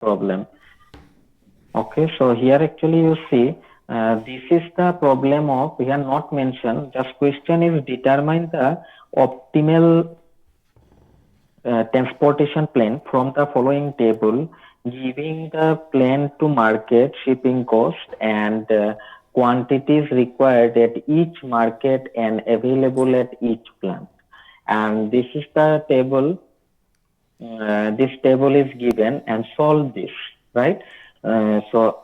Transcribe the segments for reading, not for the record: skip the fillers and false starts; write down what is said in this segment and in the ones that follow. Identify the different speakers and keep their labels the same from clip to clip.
Speaker 1: problem. Okay, so here actually you see this is the problem of we are not mentioned. Just question is determine the optimal transportation plan from the following table, giving the plan to market, shipping cost, and quantities required at each market and available at each plant. And this is the table. This table is given and solve this, right? So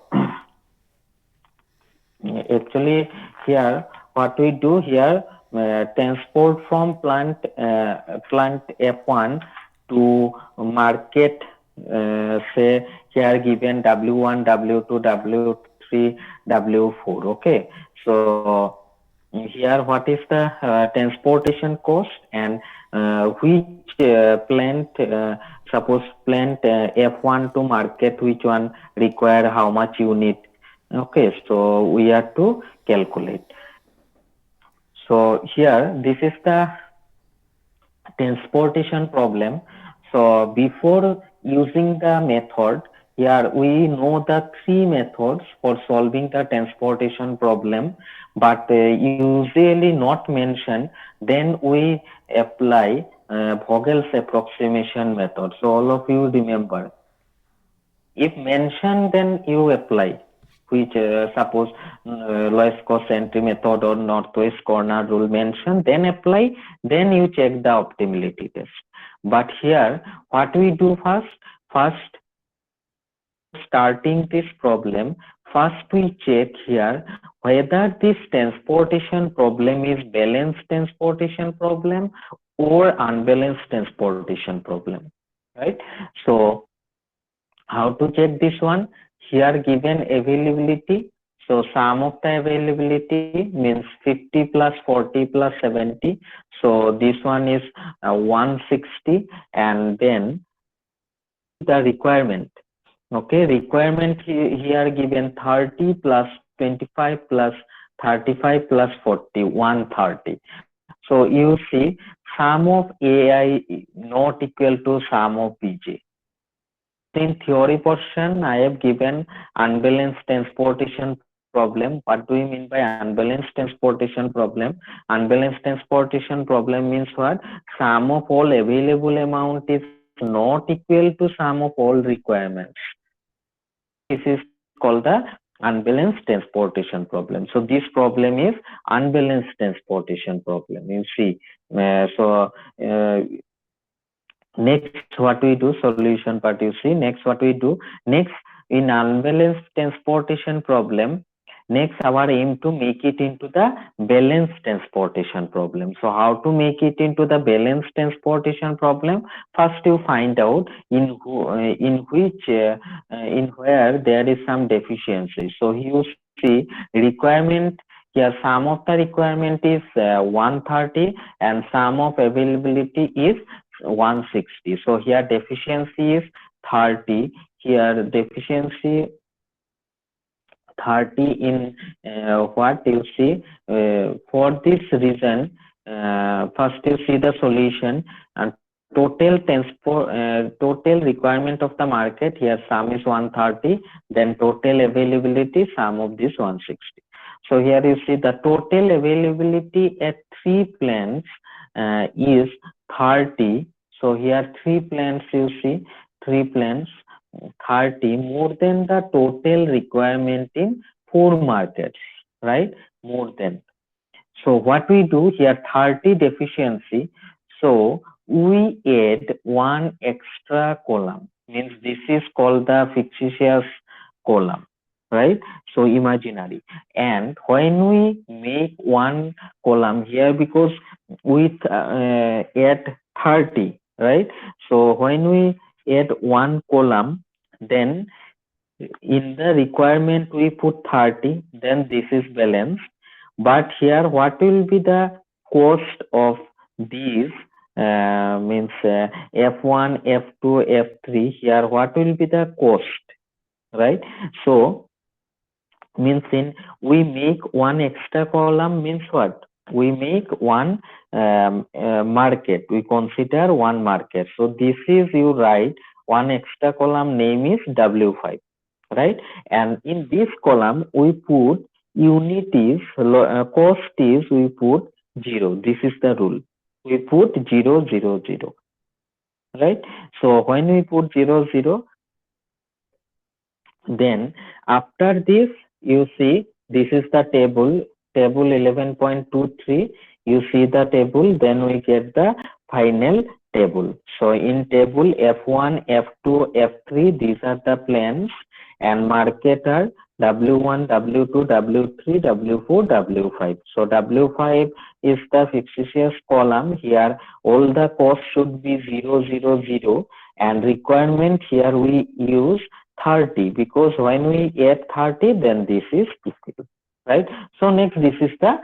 Speaker 1: actually here what we do here, transport from plant F1 to market, say here given W1, W2, W3, W4. Okay, so here what is the transportation cost, and which plant, suppose plant F1 to market, which one require how much unit. Okay, so we have to calculate. So here this is the transportation problem. So before using the method, here we know the three methods for solving the transportation problem, but usually not mentioned. Then we apply Vogel's approximation method. So all of you remember, if mentioned, then you apply. Which suppose lowest cost entry method or northwest corner rule mentioned, then apply, then you check the optimality test. But here what we do first starting this problem, first we check here whether this transportation problem is balanced transportation problem or unbalanced transportation problem, right? So how to check this one? Here given availability. So sum of the availability means 50 plus 40 plus 70. So this one is 160, and then the requirement. Okay, requirement here given 30 plus 25 plus 35 plus 40, 130. So you see sum of AI not equal to sum of BJ. In theory portion, I have given unbalanced transportation problem. What do you mean by unbalanced transportation problem? Unbalanced transportation problem means what? Sum of all available amount is not equal to sum of all requirements. This is called the unbalanced transportation problem. So this problem is unbalanced transportation problem. You see, so next what we do, solution part you see. Next what we do, next in unbalanced transportation problem, next our aim to make it into the balanced transportation problem. So how to make it into the balanced transportation problem? First you find out in which in where there is some deficiency. So you see requirement here, sum of the requirement is 130 and sum of availability is 160. So here deficiency is 30. Here deficiency 30 in what you see. For this reason, first you see the solution, and total requirement of the market, here sum is 130, then total availability sum of this 160. So here you see the total availability at three plants is 30. So here three plants, you see three plants 30 more than the total requirement in four markets, right? More than. So what we do here, 30 deficiency. So we add one extra column, means this is called the fictitious column, right? So imaginary. And when we make one column here, because with add 30, right? So when we add one column, then in the requirement we put 30, then this is balanced. But here what will be the cost of these, means F1, F2, F3? Here what will be the cost, right? So means in we make one extra column, means what? We make one market, we consider one market. So this is you write one extra column name is W5, right? And in this column we put unit is cost is we put 0. This is the rule. We put 0 0 0, right? So when we put 0 0, then after this you see this is the table 11.23. You see the table, then we get the final table. So in table F1, F2, F3, these are the plans, and market are W1, W2, W3, W4, W5. So W5 is the fictitious column. Here all the costs should be 0 0 0, and requirement here we use 30, because when we add 30 then this is 50, right? So next, this is the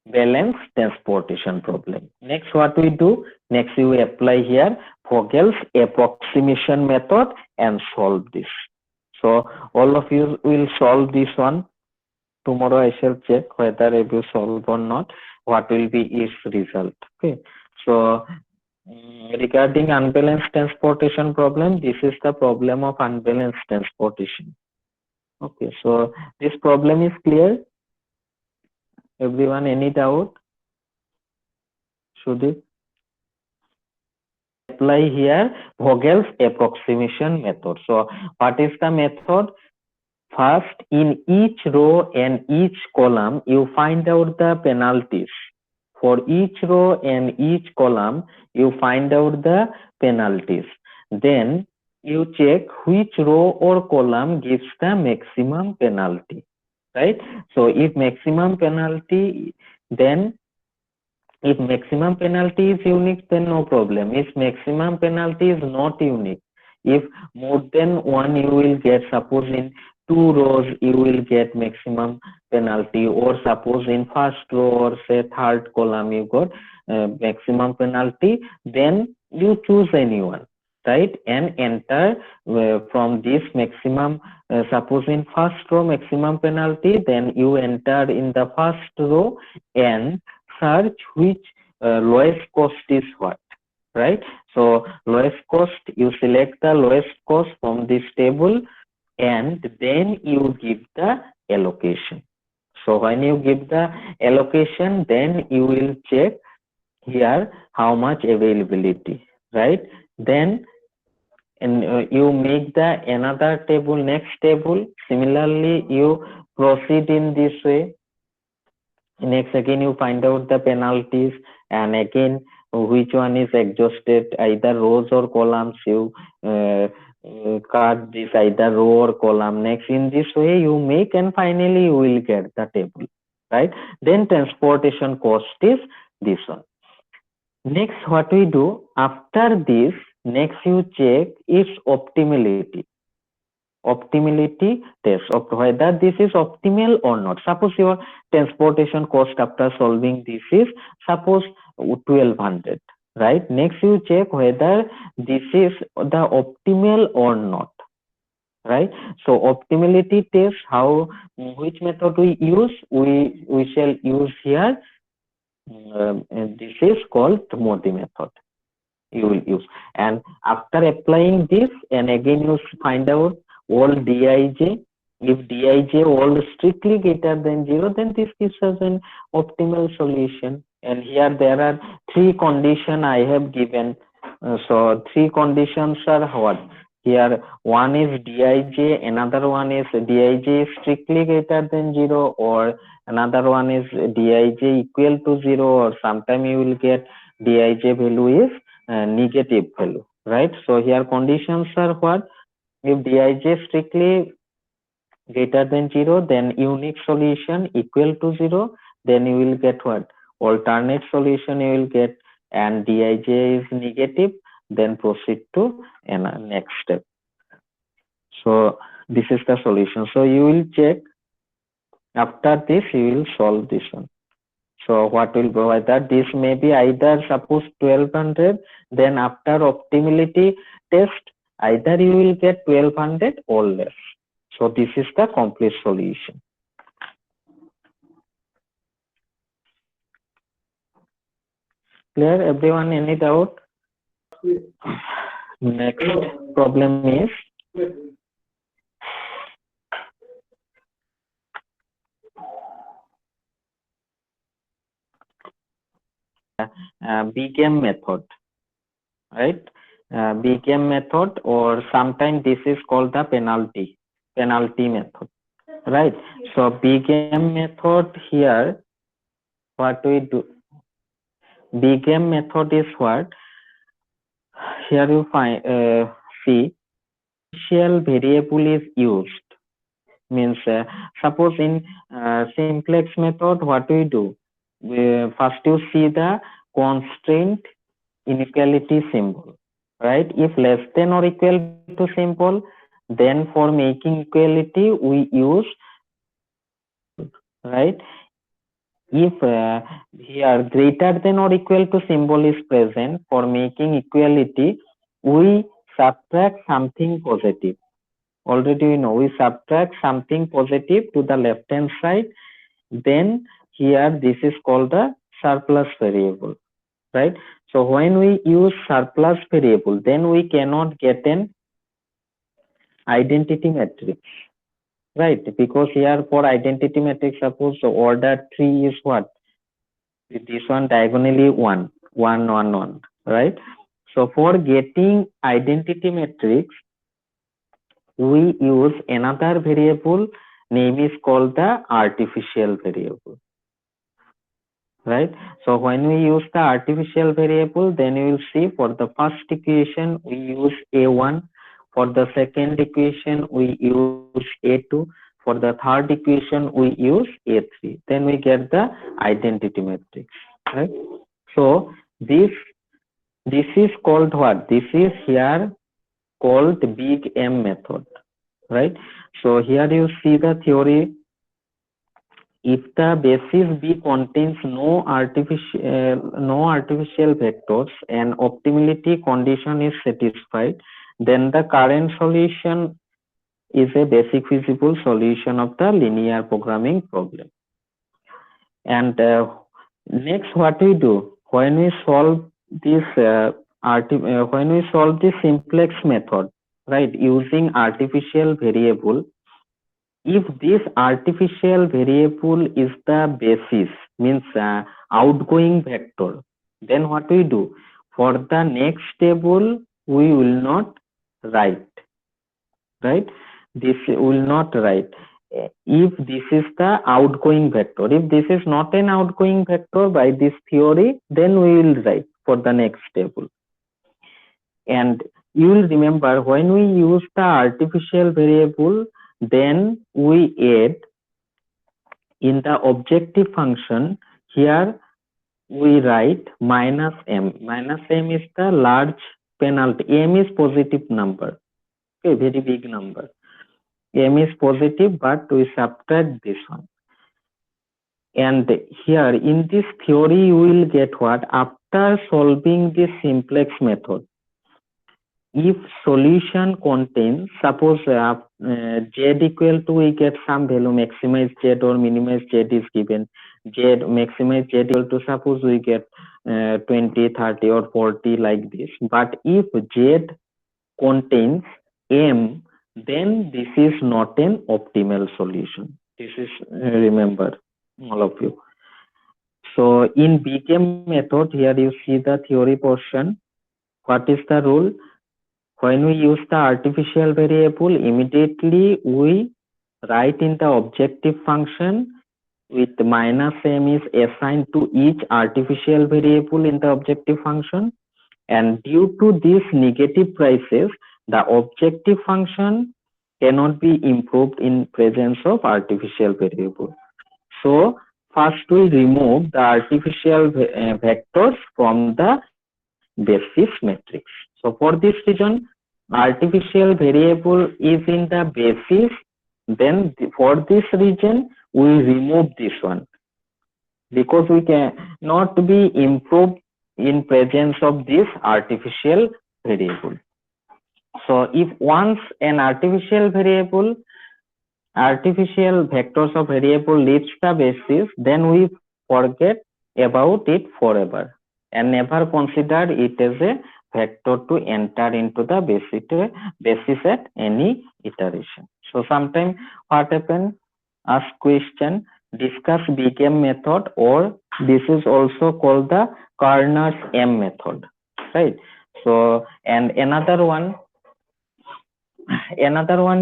Speaker 1: balance transportation problem. Next, what we do, next you apply here Vogel's approximation method and solve this. So all of you will solve this one. Tomorrow I shall check whether if you solve or not, what will be its result. Okay, so regarding unbalanced transportation problem, this is the problem of unbalanced transportation. Okay, so this problem is clear. Everyone, any doubt? Should it apply here Vogel's approximation method? So what is the method? First, in each row and each column, you find out the penalties. For each row and each column, you find out the penalties. Then you check which row or column gives the maximum penalty, right? So if maximum penalty, then if maximum penalty is unique, then no problem. If maximum penalty is not unique, if more than one you will get, suppose in two rows you will get maximum penalty, or suppose in first row or say third column you got maximum penalty, then you choose anyone, right? And enter from this maximum, suppose in first row maximum penalty, then you enter in the first row and search which lowest cost is what, right? So lowest cost, you select the lowest cost from this table, and then you give the allocation. So when you give the allocation, then you will check here how much availability, right? Then and you make the another table, next table. Similarly, you proceed in this way. Next, again you find out the penalties, and again which one is exhausted, either rows or columns. You cut this either row or column. Next, in this way you make, and finally you will get the table, right? Then transportation cost is this one. Next, what we do after this, next you check its optimality test of whether this is optimal or not. Suppose your transportation cost after solving this is suppose 1200, right? Next you check whether this is the optimal or not, right? So optimality test, how, which method we use, we shall use here, and this is called Modi method you will use. And after applying this, and again you find out all Dij. If Dij all strictly greater than 0, then this gives us an optimal solution. And here there are three conditions I have given. So three conditions are what? Here one is Dij, another one is Dij is strictly greater than 0, or another one is Dij equal to 0, or sometime you will get Dij value is negative value, right? So here conditions are what? If Dij strictly greater than 0, then unique solution equal to 0, then you will get what? Alternate solution you will get, and Dij is negative, then proceed to next step. So this is the solution. So you will check after this, you will solve this one. So what will provide that? This may be either suppose 1200, then after optimality test, either you will get 1200 or less. So this is the complete solution. Clear, everyone? Any doubt? Next problem is BGAM method, right? BGAM method, or sometimes this is called the penalty method, right? So BGAM method here, what we do? BGAM method is what? Here you find see initial variable is used. Means suppose in simplex method, what we do? First you see the constraint inequality symbol, right? If less than or equal to symbol, then for making equality we use, right? If here greater than or equal to symbol is present, for making equality we subtract something positive. Already we know we subtract something positive to the left hand side, then here this is called the surplus variable, right? So when we use surplus variable, then we cannot get an identity matrix, right? Because here for identity matrix, suppose the order 3 is what? This one diagonally 1, 1, 1, 1, right? So for getting identity matrix, we use another variable, name is called the artificial variable, right? So when we use the artificial variable, then you will see for the first equation we use a1, for the second equation we use a2, for the third equation we use a3, then we get the identity matrix, right? So this is called what? This is here called big M method, right? So here you see the theory. If the basis B contains no artificial vectors and optimality condition is satisfied, then the current solution is a basic feasible solution of the linear programming problem. And next, what we do when we solve this when we solve this simplex method, right, using artificial variable, if this artificial variable is the basis, means outgoing vector, then what we do? For the next table, we will not write, right? This will not write. If this is the outgoing vector, if this is not an outgoing vector by this theory, then we will write for the next table. And you will remember when we use the artificial variable, then we add in the objective function, here we write minus m. Minus m is the large penalty. M is positive number, okay, very big number. M is positive, but we subtract this one. And here in this theory, you will get what? After solving this simplex method, if solution contains, suppose z equal to, we get some value, maximize z or minimize z is given. Z, maximize z equal to, suppose we get 20, 30 or 40 like this. But if z contains m, then this is not an optimal solution. This is, remember, all of you. So in BGAM method, here you see the theory portion. What is the rule? When we use the artificial variable, immediately we write in the objective function with minus m is assigned to each artificial variable in the objective function. And due to these negative prices, the objective function cannot be improved in presence of artificial variable. So first we remove the artificial vectors from the basis matrix. So for this reason, artificial variable is in the basis, then for this region we remove this one, because we cannot be improved in presence of this artificial variable. So if once an artificial vectors of variable leaves the basis, then we forget about it forever and never consider it as a vector to enter into the basis at any iteration. So sometimes what happen, ask question, discuss big M method, or this is also called the Kerner's M method, right? So and another one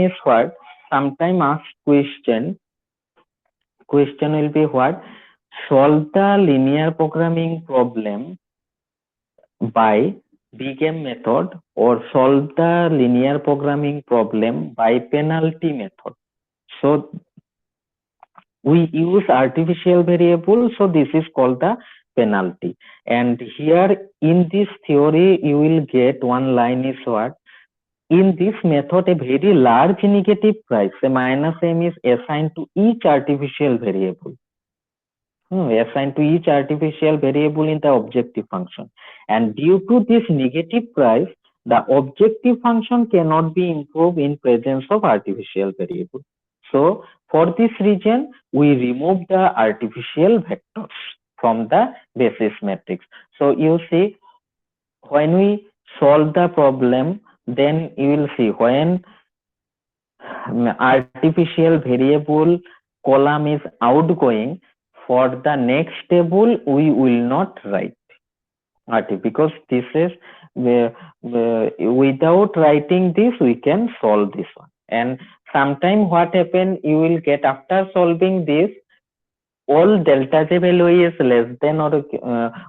Speaker 1: is what, sometime ask question will be what, solve the linear programming problem by big M method, or solve the linear programming problem by penalty method. So we use artificial variable, so this is called the penalty. And here in this theory you will get one line is what, in this method a very large negative price, a minus m, is assigned to each artificial variable. Assigned to each artificial variable in the objective function, and due to this negative price, the objective function cannot be improved in presence of artificial variable. So for this reason we remove the artificial vectors from the basis matrix. So you see, when we solve the problem, then you will see when artificial variable column is outgoing, for the next table we will not write RT, because this is without writing this we can solve this one. And sometime what happen, you will get after solving this, all delta j value is less than or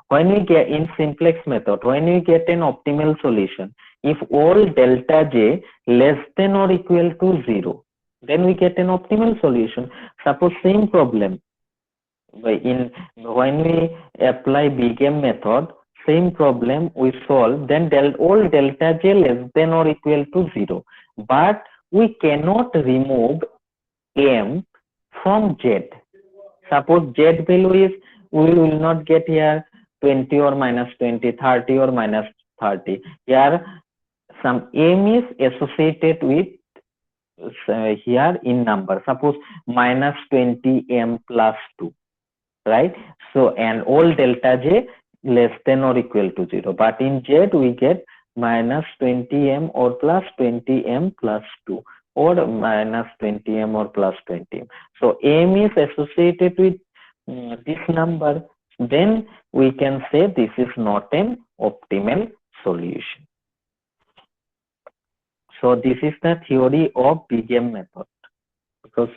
Speaker 1: when we get in simplex method, when we get an optimal solution, if all delta j less than or equal to 0, then we get an optimal solution. Suppose same problem, when we apply big M method, same problem we solve, then all delta j less than or equal to 0, but we cannot remove m from z. Suppose z value is, we will not get here 20 or minus 20, 30 or minus 30. Here some m is associated with here in number. Suppose minus 20 m plus 2, right? So and all delta j less than or equal to 0, but in z we get minus 20 m or plus 20 m plus 2, or minus 20 m or plus 20 m. So m is associated with this number, then we can say this is not an optimal solution. So this is the theory of big M method, because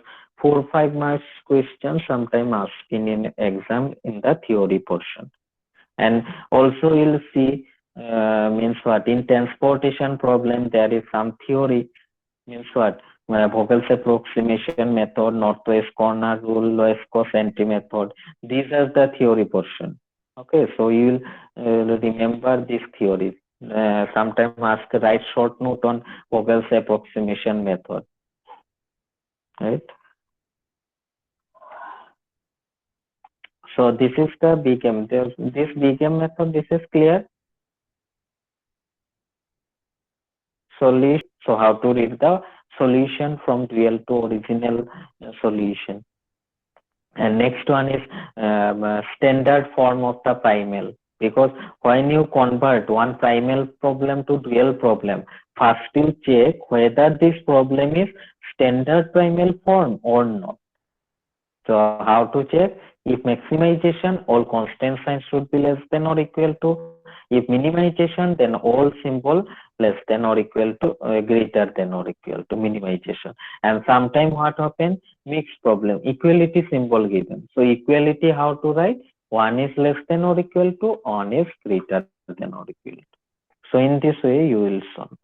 Speaker 1: 4-5 marks questions sometimes asked in an exam in the theory portion. And also you'll see means what, in transportation problem there is some theory, means what, Vogel's approximation method, northwest corner rule, lowest cost entry method. These are the theory portion. Okay, so you will remember this theory. Sometimes ask, write short note on Vogel's approximation method, right? So this is the big M. This big M method, this is clear. Solution. So how to read the solution from dual to original solution. And next one is standard form of the primal, because when you convert one primal problem to dual problem, first you check whether this problem is standard primal form or not. So how to check? If maximization, all constant signs should be less than or equal to. If minimization, then all symbol less than or equal to greater than or equal to minimization. And sometimes what happens? Mixed problem, equality symbol given. So equality, how to write? One is less than or equal to, one is greater than or equal to. So in this way you will solve.